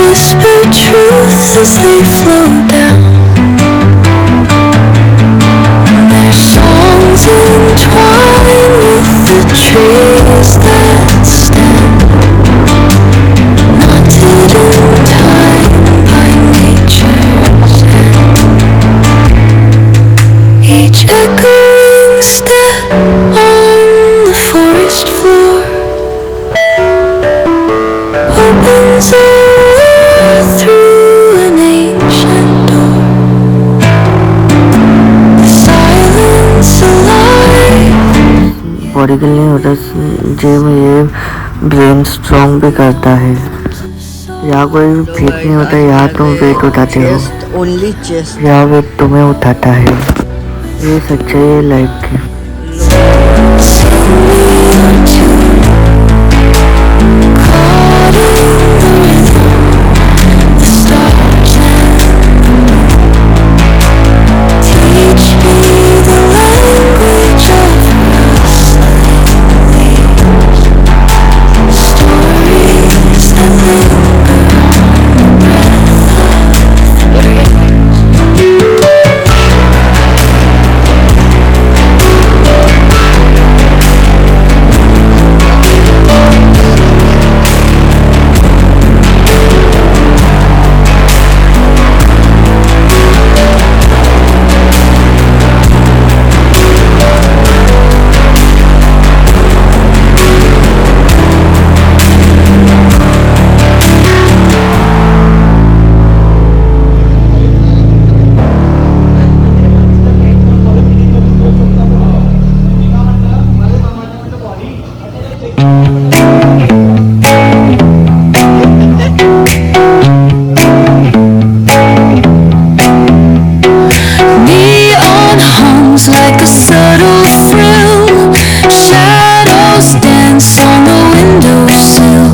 whisper truths as they flow down. Their songs entwine with the trees that stand, knotted in time by nature's hand. Each echoing step on the forest floor opens a world through an ancient door. The silence alive. Body के लिए होता है gym, ये brain strong भी करता है। यहाँ कोई फिट नहीं होता, यहाँ तुम वेट उठाते हो, ओनली चेस्ट। यहाँ वेट तुम्हें उठाता है। ये सच्चाई है लाइफ की। Like a subtle thrill, shadows dance on the windowsill.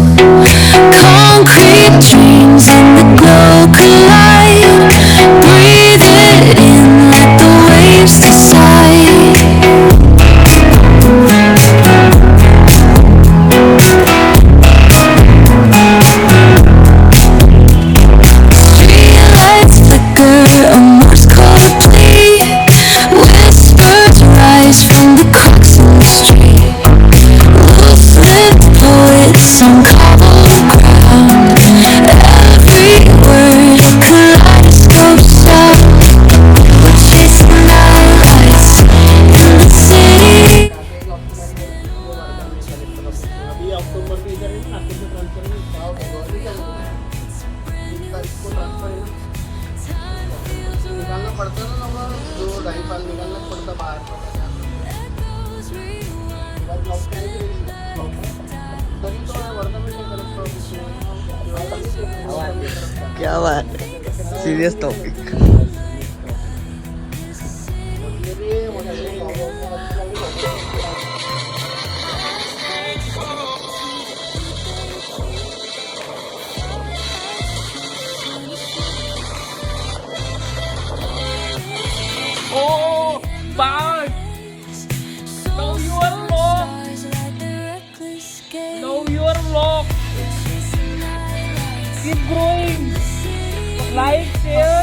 Concrete dreams in the glow collide. Breathe it in, let the waves decide. Streetlights flicker, a Morse code plea. From the cracks in the street, loose-lipped poets on cobbled ground. Every word a kaleidoscope sound. We're chasing our lights in the city. क्या बात है, serious topic. Oh, bad. Know your lock. Know your lock. Keep growing. Like, share.